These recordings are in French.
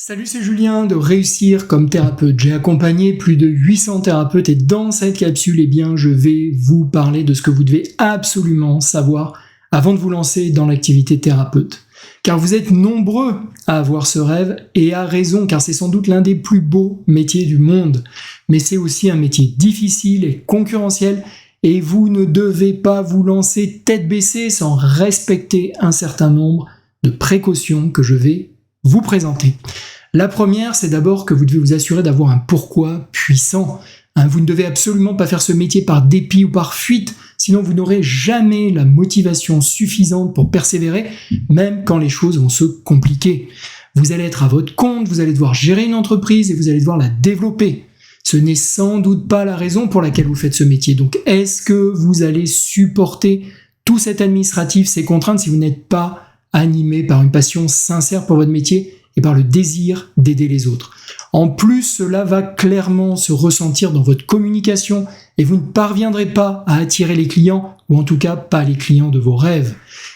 Salut, c'est Julien de Réussir comme thérapeute. J'ai accompagné plus de 800 thérapeutes et dans cette capsule, je vais vous parler de ce que vous devez absolument savoir avant de vous lancer dans l'activité thérapeute. Car vous êtes nombreux à avoir ce rêve et à raison, car c'est sans doute l'un des plus beaux métiers du monde. Mais c'est aussi un métier difficile et concurrentiel et vous ne devez pas vous lancer tête baissée sans respecter un certain nombre de précautions que je vais vous présenter. La première, c'est d'abord que vous devez vous assurer d'avoir un pourquoi puissant. Vous ne devez absolument pas faire ce métier par dépit ou par fuite, sinon vous n'aurez jamais la motivation suffisante pour persévérer, même quand les choses vont se compliquer. Vous allez être à votre compte, vous allez devoir gérer une entreprise et vous allez devoir la développer. Ce n'est sans doute pas la raison pour laquelle vous faites ce métier. Donc, est-ce que vous allez supporter tout cet administratif, ces contraintes, si vous n'êtes pas animé par une passion sincère pour votre métier et par le désir d'aider les autres. En plus, cela va clairement se ressentir dans votre communication et vous ne parviendrez pas à attirer les clients, ou en tout cas pas les clients de vos rêves.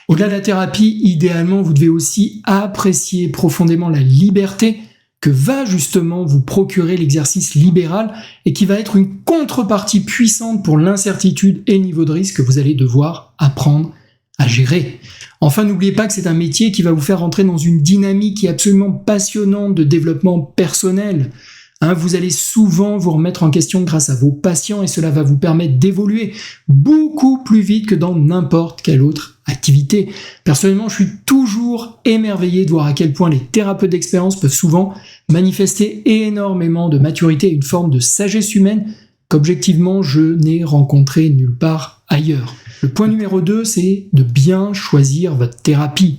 Au-delà de la thérapie, idéalement, vous devez aussi apprécier profondément la liberté que va justement vous procurer l'exercice libéral et qui va être une contrepartie puissante pour l'incertitude et le niveau de risque que vous allez devoir apprendre à gérer. Enfin, n'oubliez pas que c'est un métier qui va vous faire rentrer dans une dynamique qui est absolument passionnante de développement personnel. Vous allez souvent vous remettre en question grâce à vos patients et cela va vous permettre d'évoluer beaucoup plus vite que dans n'importe quelle autre activité. Personnellement, je suis toujours émerveillé de voir à quel point les thérapeutes d'expérience peuvent souvent manifester énormément de maturité et une forme de sagesse humaine qu'objectivement je n'ai rencontré nulle part ailleurs. Le point numéro 2, c'est de bien choisir votre thérapie.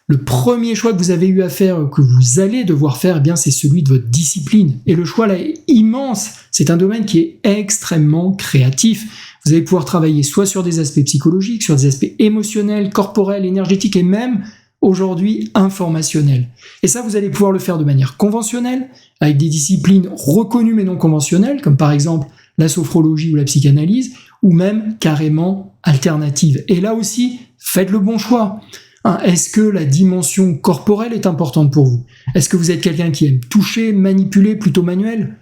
Le premier choix que vous avez eu à faire, que vous allez devoir faire, c'est celui de votre discipline. Et le choix là est immense. C'est un domaine qui est extrêmement créatif. Vous allez pouvoir travailler soit sur des aspects psychologiques, sur des aspects émotionnels, corporels, énergétiques et même aujourd'hui informationnels. Et ça, vous allez pouvoir le faire de manière conventionnelle, avec des disciplines reconnues mais non conventionnelles, comme par exemple la sophrologie ou la psychanalyse, ou même carrément alternative. Et là aussi, faites le bon choix. Est-ce que la dimension corporelle est importante pour vous? Est-ce que vous êtes quelqu'un qui aime toucher, manipuler, plutôt manuel?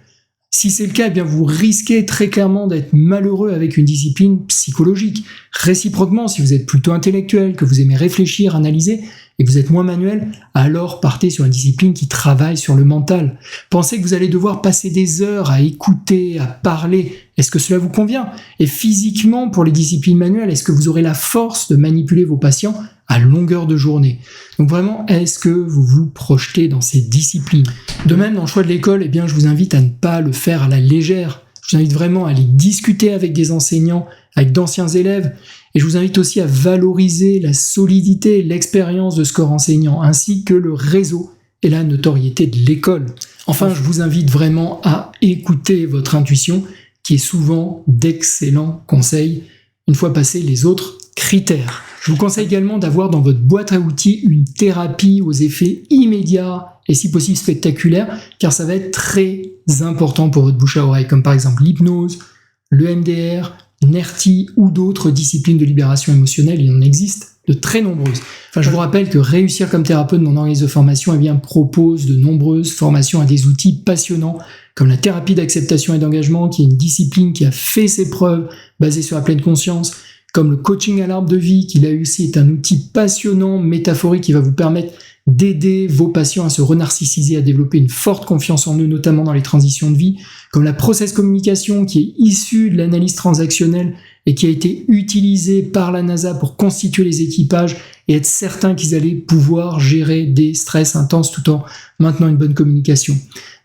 Si c'est le cas, vous risquez très clairement d'être malheureux avec une discipline psychologique. Réciproquement, si vous êtes plutôt intellectuel, que vous aimez réfléchir, analyser, et que vous êtes moins manuel, alors partez sur une discipline qui travaille sur le mental. Pensez que vous allez devoir passer des heures à écouter, à parler. Est-ce que cela vous convient? Et physiquement, pour les disciplines manuelles, est-ce que vous aurez la force de manipuler vos patients à longueur de journée? Donc vraiment, est-ce que vous vous projetez dans ces disciplines? De même, dans le choix de l'école, je vous invite à ne pas le faire à la légère. Je vous invite vraiment à aller discuter avec des enseignants, avec d'anciens élèves, et je vous invite aussi à valoriser la solidité et l'expérience de ce corps enseignant, ainsi que le réseau et la notoriété de l'école. Enfin, je vous invite vraiment à écouter votre intuition, qui est souvent d'excellents conseils, une fois passés les autres critères. Je vous conseille également d'avoir dans votre boîte à outils une thérapie aux effets immédiats et si possible spectaculaires, car ça va être très important pour votre bouche à oreille, comme par exemple l'hypnose, le MDR, NERTI ou d'autres disciplines de libération émotionnelle. Il en existe de très nombreuses. Je vous rappelle que Réussir comme thérapeute, mon organisme de formation, propose de nombreuses formations à des outils passionnants, comme la thérapie d'acceptation et d'engagement, qui est une discipline qui a fait ses preuves, basée sur la pleine conscience, comme le coaching à l'arbre de vie, qui là aussi est un outil passionnant, métaphorique, qui va vous permettre d'aider vos patients à se renarcissiser, à développer une forte confiance en eux, notamment dans les transitions de vie, comme la process communication, qui est issue de l'analyse transactionnelle et qui a été utilisée par la NASA pour constituer les équipages et être certain qu'ils allaient pouvoir gérer des stress intenses tout en maintenant une bonne communication.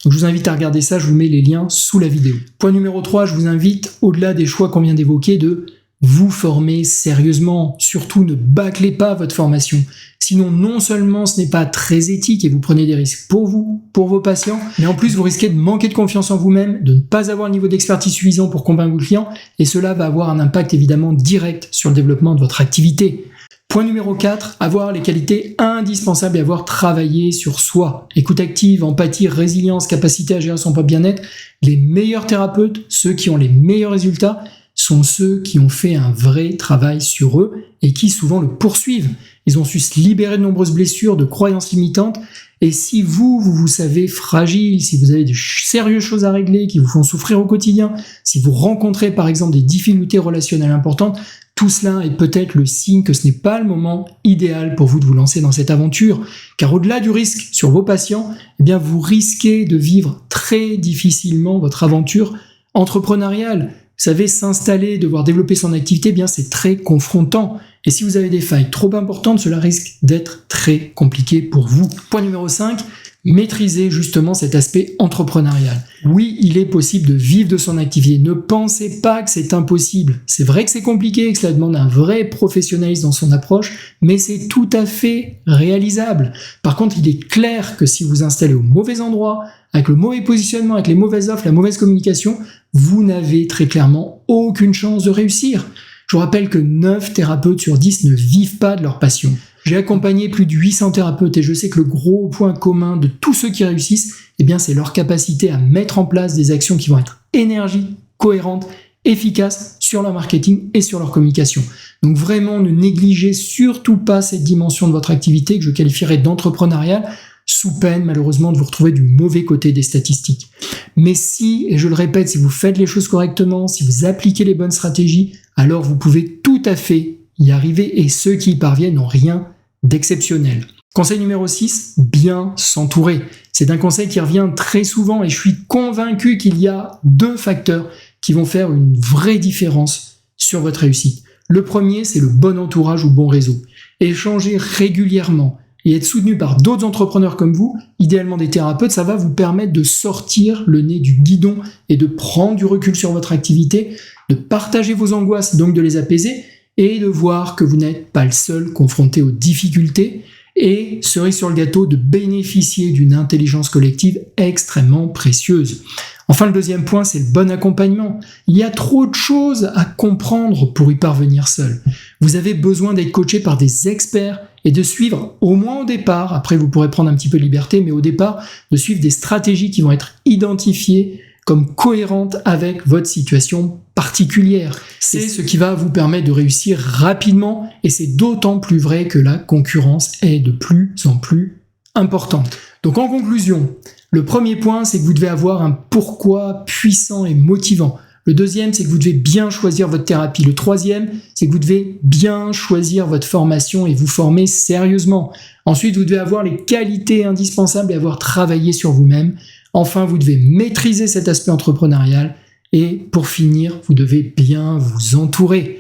Donc je vous invite à regarder ça, je vous mets les liens sous la vidéo. Point numéro 3, je vous invite, au-delà des choix qu'on vient d'évoquer, de vous former sérieusement. Surtout, ne bâclez pas votre formation. Sinon, non seulement ce n'est pas très éthique et vous prenez des risques pour vous, pour vos patients, mais en plus, vous risquez de manquer de confiance en vous-même, de ne pas avoir le niveau d'expertise suffisant pour convaincre vos clients, et cela va avoir un impact évidemment direct sur le développement de votre activité. Point numéro 4, avoir les qualités indispensables et avoir travaillé sur soi. Écoute active, empathie, résilience, capacité à gérer son propre bien-être. Les meilleurs thérapeutes, ceux qui ont les meilleurs résultats, sont ceux qui ont fait un vrai travail sur eux et qui souvent le poursuivent. Ils ont su se libérer de nombreuses blessures, de croyances limitantes Et si vous savez fragile, si vous avez de sérieuses choses à régler qui vous font souffrir au quotidien, si vous rencontrez par exemple des difficultés relationnelles importantes, tout cela est peut-être le signe que ce n'est pas le moment idéal pour vous de vous lancer dans cette aventure, car au-delà du risque sur vos patients, eh bien vous risquez de vivre très difficilement votre aventure entrepreneuriale. Vous savez, s'installer, devoir développer son activité, eh bien c'est très confrontant. Et si vous avez des failles trop importantes, cela risque d'être très compliqué pour vous. Point numéro 5, maîtriser justement cet aspect entrepreneurial. Oui, il est possible de vivre de son activité. Ne pensez pas que c'est impossible. C'est vrai que c'est compliqué, que cela demande un vrai professionnalisme dans son approche, mais c'est tout à fait réalisable. Par contre, il est clair que si vous installez au mauvais endroit, avec le mauvais positionnement, avec les mauvaises offres, la mauvaise communication, vous n'avez très clairement aucune chance de réussir. Je vous rappelle que 9 thérapeutes sur 10 ne vivent pas de leur passion. J'ai accompagné plus de 800 thérapeutes et je sais que le gros point commun de tous ceux qui réussissent, eh bien, c'est leur capacité à mettre en place des actions qui vont être énergiques, cohérentes, efficaces sur leur marketing et sur leur communication. Donc vraiment, ne négligez surtout pas cette dimension de votre activité que je qualifierais d'entrepreneuriale, sous peine malheureusement de vous retrouver du mauvais côté des statistiques. Mais si, et je le répète, si vous faites les choses correctement, si vous appliquez les bonnes stratégies, alors vous pouvez tout à fait y arriver et ceux qui y parviennent n'ont rien d'exceptionnel. Conseil numéro 6, bien s'entourer. C'est un conseil qui revient très souvent et je suis convaincu qu'il y a 2 facteurs qui vont faire une vraie différence sur votre réussite. Le premier, c'est le bon entourage ou bon réseau. Échanger régulièrement et être soutenu par d'autres entrepreneurs comme vous, idéalement des thérapeutes, ça va vous permettre de sortir le nez du guidon et de prendre du recul sur votre activité, de partager vos angoisses, donc de les apaiser, et de voir que vous n'êtes pas le seul confronté aux difficultés, et, cerise sur le gâteau, de bénéficier d'une intelligence collective extrêmement précieuse. Enfin, le deuxième point, c'est le bon accompagnement. Il y a trop de choses à comprendre pour y parvenir seul. Vous avez besoin d'être coaché par des experts et de suivre, au moins au départ, après vous pourrez prendre un petit peu de liberté, mais au départ, de suivre des stratégies qui vont être identifiées comme cohérentes avec votre situation particulière. C'est ce qui va vous permettre de réussir rapidement et c'est d'autant plus vrai que la concurrence est de plus en plus importante. Donc en conclusion, le premier point, c'est que vous devez avoir un pourquoi puissant et motivant. Le deuxième, c'est que vous devez bien choisir votre thérapie. Le troisième, c'est que vous devez bien choisir votre formation et vous former sérieusement. Ensuite, vous devez avoir les qualités indispensables et avoir travaillé sur vous-même. Enfin, vous devez maîtriser cet aspect entrepreneurial. Et pour finir, vous devez bien vous entourer.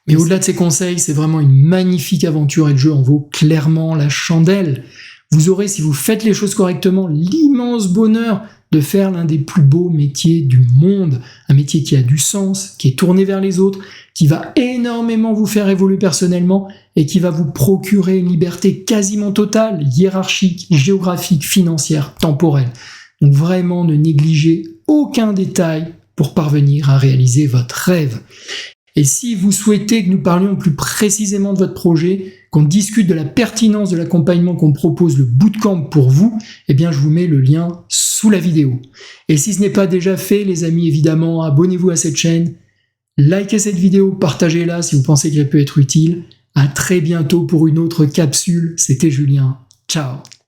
Mais au-delà de ces conseils, c'est vraiment une magnifique aventure et le jeu en vaut clairement la chandelle. Vous aurez, si vous faites les choses correctement, l'immense bonheur de faire l'un des plus beaux métiers du monde, un métier qui a du sens, qui est tourné vers les autres, qui va énormément vous faire évoluer personnellement et qui va vous procurer une liberté quasiment totale, hiérarchique, géographique, financière, temporelle. Donc vraiment, ne négligez aucun détail pour parvenir à réaliser votre rêve. Et si vous souhaitez que nous parlions plus précisément de votre projet, qu'on discute de la pertinence de l'accompagnement qu'on propose, le bootcamp pour vous, eh bien je vous mets le lien sous la vidéo. Et si ce n'est pas déjà fait, les amis, évidemment, abonnez-vous à cette chaîne, likez cette vidéo, partagez-la si vous pensez qu'elle peut être utile. À très bientôt pour une autre capsule. C'était Julien. Ciao.